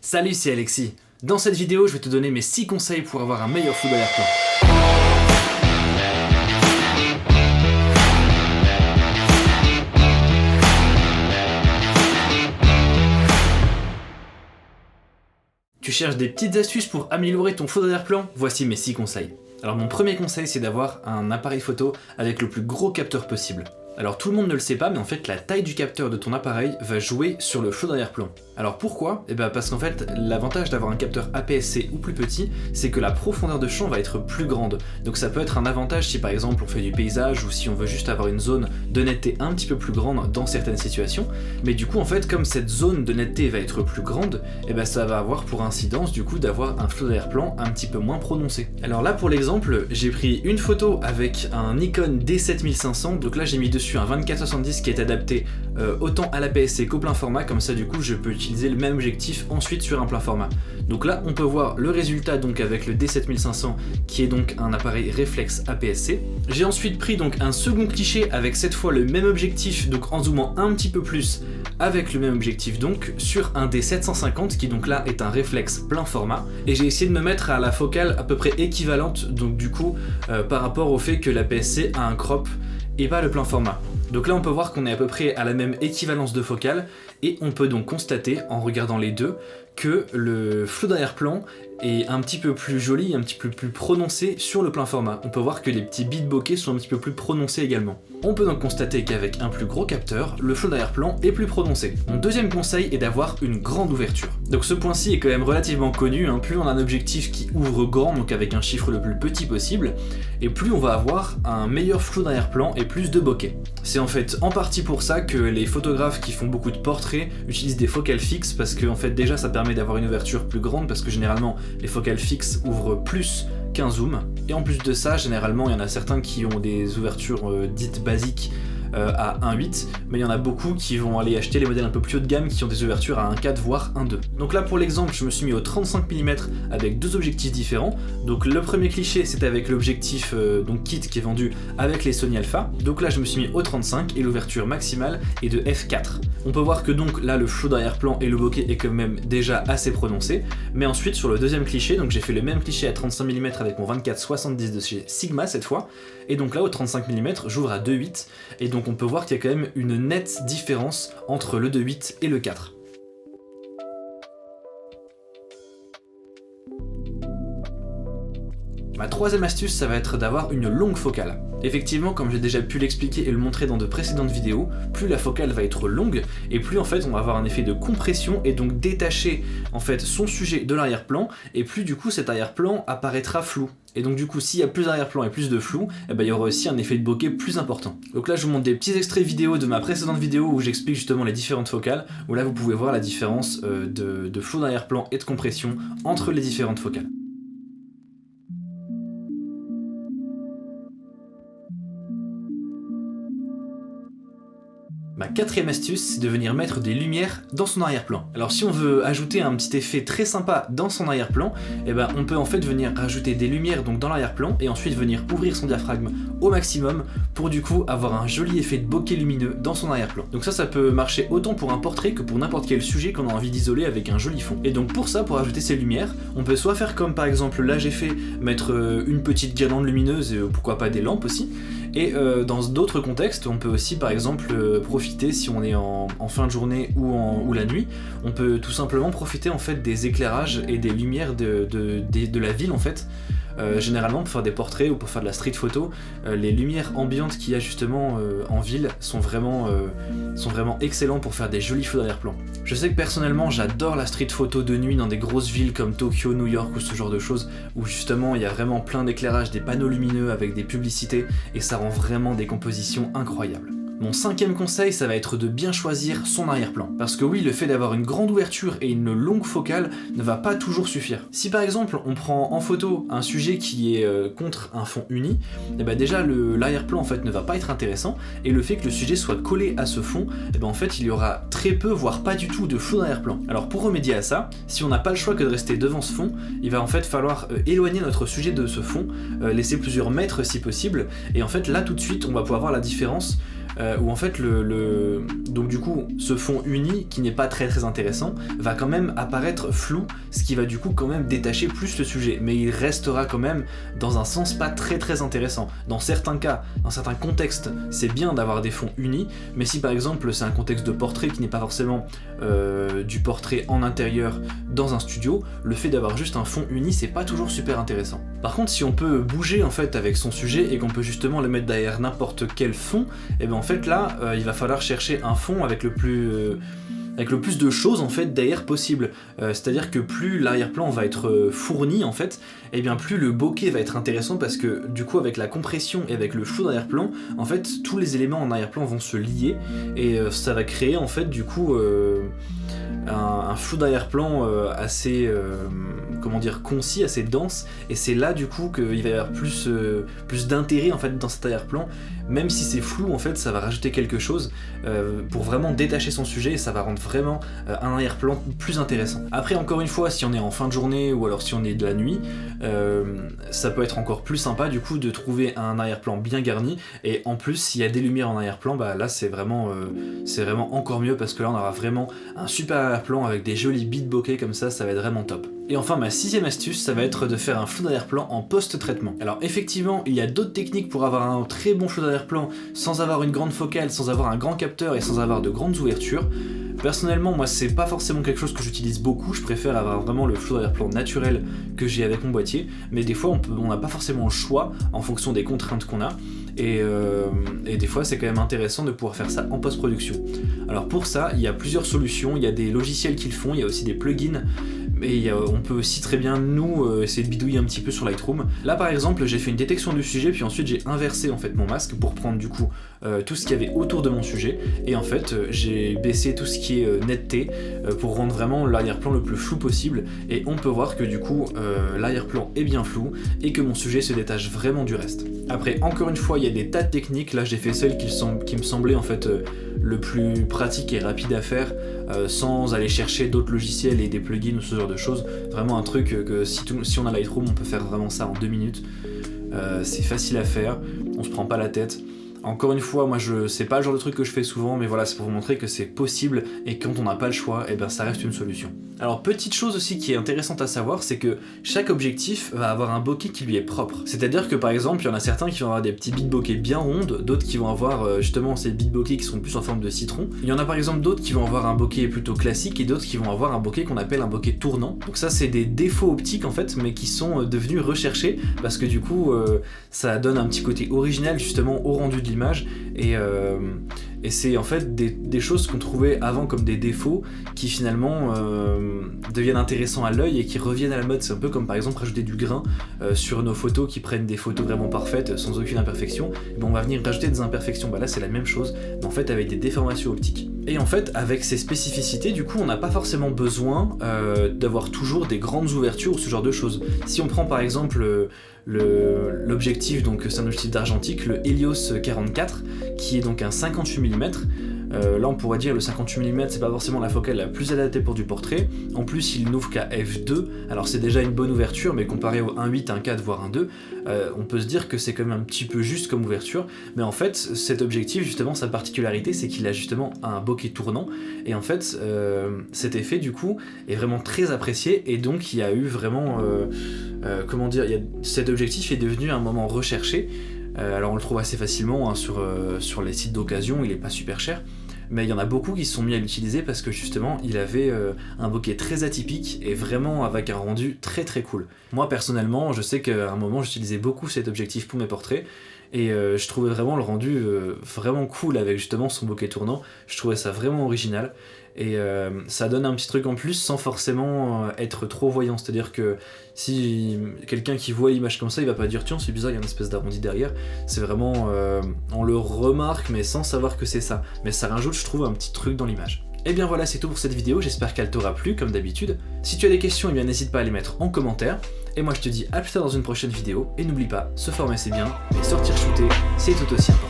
Salut, c'est Alexis. Dans cette vidéo, je vais te donner mes 6 conseils pour avoir un meilleur flou d'arrière-plan. Tu cherches des petites astuces pour améliorer ton flou d'arrière-plan? Voici mes 6 conseils. Alors mon premier conseil, c'est d'avoir un appareil photo avec le plus gros capteur possible. Alors tout le monde ne le sait pas, mais en fait la taille du capteur de ton appareil va jouer sur le flou d'arrière-plan. Alors pourquoi? Parce qu'en fait l'avantage d'avoir un capteur APS-C ou plus petit, c'est que la profondeur de champ va être plus grande. Donc ça peut être un avantage si par exemple on fait du paysage ou si on veut juste avoir une zone de netteté un petit peu plus grande dans certaines situations. Mais du coup en fait comme cette zone de netteté va être plus grande, ça va avoir pour incidence du coup d'avoir un flou d'arrière-plan un petit peu moins prononcé. Alors là pour l'exemple, j'ai pris une photo avec un Nikon D7500, donc là j'ai mis dessus un 24-70 qui est adapté autant à l'APS-C qu'au plein format, comme ça du coup je peux utiliser le même objectif ensuite sur un plein format. Donc là on peut voir le résultat donc avec le D7500 qui est donc un appareil réflexe APS-C. J'ai ensuite pris donc un second cliché avec cette fois le même objectif, donc en zoomant un petit peu plus avec le même objectif donc sur un D750 qui donc là est un réflexe plein format, et j'ai essayé de me mettre à la focale à peu près équivalente donc du coup par rapport au fait que l'APS-C a un crop et pas le plein format. Donc là on peut voir qu'on est à peu près à la même équivalence de focale, et on peut donc constater en regardant les deux que le flou d'arrière-plan est un petit peu plus joli, un petit peu plus prononcé sur le plein format. On peut voir que les petits bits bokeh sont un petit peu plus prononcés également. On peut donc constater qu'avec un plus gros capteur, le flou d'arrière-plan est plus prononcé. Mon deuxième conseil est d'avoir une grande ouverture. Donc ce point-ci est quand même relativement connu, plus on a un objectif qui ouvre grand, donc avec un chiffre le plus petit possible, et plus on va avoir un meilleur flou d'arrière-plan et plus de bokeh. C'est en fait en partie pour ça que les photographes qui font beaucoup de portraits utilisent des focales fixes, parce que en fait déjà ça permet d'avoir une ouverture plus grande, parce que généralement les focales fixes ouvrent plus qu'un zoom, et en plus de ça généralement il y en a certains qui ont des ouvertures dites basiques à 1.8, mais il y en a beaucoup qui vont aller acheter les modèles un peu plus haut de gamme qui ont des ouvertures à 1.4 voire 1.2. Donc là pour l'exemple je me suis mis au 35 mm avec deux objectifs différents. Donc le premier cliché c'était avec l'objectif donc kit qui est vendu avec les Sony Alpha. Donc là je me suis mis au 35 et l'ouverture maximale est de f4. On peut voir que donc là le flou d'arrière-plan et le bokeh est quand même déjà assez prononcé, mais ensuite sur le deuxième cliché, donc j'ai fait le même cliché à 35 mm avec mon 24-70 de chez Sigma cette fois, et donc là au 35 mm j'ouvre à 2.8, et donc on peut voir qu'il y a quand même une nette différence entre le 2.8 et le 4. Ma troisième astuce, ça va être d'avoir une longue focale. Effectivement, comme j'ai déjà pu l'expliquer et le montrer dans de précédentes vidéos, plus la focale va être longue, et plus en fait on va avoir un effet de compression et donc détacher en fait son sujet de l'arrière-plan, et plus du coup cet arrière-plan apparaîtra flou. Et donc du coup s'il y a plus d'arrière-plan et plus de flou, il y aura aussi un effet de bokeh plus important. Donc là je vous montre des petits extraits vidéo de ma précédente vidéo où j'explique justement les différentes focales, où là vous pouvez voir la différence de flou d'arrière-plan et de compression entre les différentes focales. Ma quatrième astuce, c'est de venir mettre des lumières dans son arrière-plan. Alors si on veut ajouter un petit effet très sympa dans son arrière-plan, on peut en fait venir rajouter des lumières donc dans l'arrière-plan et ensuite venir ouvrir son diaphragme au maximum pour du coup avoir un joli effet de bokeh lumineux dans son arrière-plan. Donc ça peut marcher autant pour un portrait que pour n'importe quel sujet qu'on a envie d'isoler avec un joli fond. Et donc pour ça, pour ajouter ces lumières, on peut soit faire comme par exemple là j'ai fait, mettre une petite guirlande lumineuse et pourquoi pas des lampes aussi. Et dans d'autres contextes, on peut aussi par exemple profiter, si on est en fin de journée ou la nuit, on peut tout simplement profiter en fait des éclairages et des lumières de la ville en fait. Généralement pour faire des portraits ou pour faire de la street photo, les lumières ambiantes qu'il y a justement en ville sont vraiment excellents pour faire des jolis flous d'arrière-plan. Je sais que personnellement j'adore la street photo de nuit dans des grosses villes comme Tokyo, New York ou ce genre de choses, où justement il y a vraiment plein d'éclairages, des panneaux lumineux avec des publicités, et ça rend vraiment des compositions incroyables. Mon cinquième conseil, ça va être de bien choisir son arrière-plan. Parce que oui, le fait d'avoir une grande ouverture et une longue focale ne va pas toujours suffire. Si par exemple on prend en photo un sujet qui est contre un fond uni, déjà l'arrière-plan en fait ne va pas être intéressant, et le fait que le sujet soit collé à ce fond, en fait il y aura très peu voire pas du tout de flou d'arrière-plan. Alors pour remédier à ça, si on n'a pas le choix que de rester devant ce fond, il va en fait falloir éloigner notre sujet de ce fond, laisser plusieurs mètres si possible, et en fait là tout de suite on va pouvoir voir la différence où en fait donc du coup ce fond uni qui n'est pas très intéressant va quand même apparaître flou, ce qui va du coup quand même détacher plus le sujet, mais il restera quand même dans un sens pas très intéressant. Dans certains cas, dans certains contextes, c'est bien d'avoir des fonds unis, mais si par exemple c'est un contexte de portrait qui n'est pas forcément du portrait en intérieur dans un studio, le fait d'avoir juste un fond uni c'est pas toujours super intéressant. Par contre, si on peut bouger en fait avec son sujet et qu'on peut justement le mettre derrière n'importe quel fond, et bien en fait là il va falloir chercher un fond avec le plus de choses en fait derrière possible. C'est-à-dire que plus l'arrière-plan va être fourni en fait, et bien plus le bokeh va être intéressant, parce que du coup avec la compression et avec le flou d'arrière-plan, en fait tous les éléments en arrière-plan vont se lier et ça va créer en fait du coup un flou d'arrière-plan assez comment dire, concis, assez dense, et c'est là du coup qu'il va y avoir plus d'intérêt en fait dans cet arrière-plan. Même si c'est flou, en fait ça va rajouter quelque chose pour vraiment détacher son sujet, et ça va rendre vraiment un arrière-plan plus intéressant. Après, encore une fois, si on est en fin de journée ou alors si on est de la nuit, ça peut être encore plus sympa du coup de trouver un arrière-plan bien garni, et en plus s'il y a des lumières en arrière-plan, bah là c'est vraiment encore mieux, parce que là on aura vraiment un super arrière-plan avec des jolis bits bokeh comme ça va être vraiment top. Et enfin, ma 6ème astuce, ça va être de faire un flou d'arrière-plan en post-traitement. Alors effectivement, il y a d'autres techniques pour avoir un très bon flou d'arrière-plan sans avoir une grande focale, sans avoir un grand capteur et sans avoir de grandes ouvertures. Personnellement, moi c'est pas forcément quelque chose que j'utilise beaucoup, je préfère avoir vraiment le flou d'arrière-plan naturel que j'ai avec mon boîtier, mais des fois on n'a pas forcément le choix en fonction des contraintes qu'on a, et des fois c'est quand même intéressant de pouvoir faire ça en post-production. Alors pour ça, il y a plusieurs solutions, il y a des logiciels qui le font, il y a aussi des plugins, et on peut aussi très bien nous essayer de bidouiller un petit peu sur Lightroom. Là par exemple j'ai fait une détection du sujet, puis ensuite j'ai inversé en fait mon masque pour prendre du coup tout ce qu'il y avait autour de mon sujet, et en fait j'ai baissé tout ce qui est netteté pour rendre vraiment l'arrière-plan le plus flou possible, et on peut voir que du coup l'arrière-plan est bien flou et que mon sujet se détache vraiment du reste. Après, encore une fois, il y a des tas de techniques, là j'ai fait celle qui me semblait en fait le plus pratique et rapide à faire, sans aller chercher d'autres logiciels et des plugins ou ce genre de choses. Vraiment un truc que si on a Lightroom, on peut faire vraiment ça en 2 minutes. C'est facile à faire, on se prend pas la tête. Encore une fois, moi c'est pas le genre de truc que je fais souvent, mais voilà, c'est pour vous montrer que c'est possible, et quand on n'a pas le choix, et ben ça reste une solution. Alors petite chose aussi qui est intéressante à savoir, c'est que chaque objectif va avoir un bokeh qui lui est propre. C'est-à-dire que par exemple, il y en a certains qui vont avoir des petits bits bokeh bien rondes, d'autres qui vont avoir justement ces bits bokeh qui sont plus en forme de citron. Il y en a par exemple d'autres qui vont avoir un bokeh plutôt classique, et d'autres qui vont avoir un bokeh qu'on appelle un bokeh tournant. Donc ça c'est des défauts optiques en fait, mais qui sont devenus recherchés, parce que du coup ça donne un petit côté original justement au rendu de l'image, et c'est en fait des choses qu'on trouvait avant comme des défauts qui finalement deviennent intéressants à l'œil et qui reviennent à la mode. C'est un peu comme par exemple rajouter du grain sur nos photos qui prennent des photos vraiment parfaites sans aucune imperfection. Et ben on va venir rajouter des imperfections. Bah là c'est la même chose, mais en fait avec des déformations optiques. Et en fait avec ces spécificités, du coup on n'a pas forcément besoin d'avoir toujours des grandes ouvertures ou ce genre de choses. Si on prend par exemple l'objectif, donc c'est un objectif d'argentique, le Helios 44, qui est donc un 58 mm. Là on pourrait dire le 58 mm c'est pas forcément la focale la plus adaptée pour du portrait. En plus il n'ouvre qu'à f2, alors c'est déjà une bonne ouverture, mais comparé au 1.8, 1.4 voire 1.2, on peut se dire que c'est quand même un petit peu juste comme ouverture. Mais en fait cet objectif, justement sa particularité, c'est qu'il a justement un bokeh tournant, et en fait cet effet du coup est vraiment très apprécié, et donc il y a eu vraiment comment dire, cet objectif est devenu un moment recherché. Alors on le trouve assez facilement hein, sur les sites d'occasion, il est pas super cher, mais il y en a beaucoup qui se sont mis à l'utiliser parce que justement il avait un bokeh très atypique et vraiment avec un rendu très cool. Moi personnellement, je sais qu'à un moment j'utilisais beaucoup cet objectif pour mes portraits, et je trouvais vraiment le rendu vraiment cool avec justement son bokeh tournant. Je trouvais ça vraiment original, et ça donne un petit truc en plus sans forcément être trop voyant. C'est-à-dire que si quelqu'un qui voit l'image comme ça, il va pas dire tiens c'est bizarre, il y a une espèce d'arrondi derrière. C'est vraiment on le remarque mais sans savoir que c'est ça, mais ça rajoute, je trouve, un petit truc dans l'image. Et bien voilà, c'est tout pour cette vidéo, j'espère qu'elle t'aura plu comme d'habitude. Si tu as des questions, eh bien n'hésite pas à les mettre en commentaire, et moi je te dis à plus tard dans une prochaine vidéo, et n'oublie pas, se former c'est bien, mais sortir shooter c'est tout aussi important.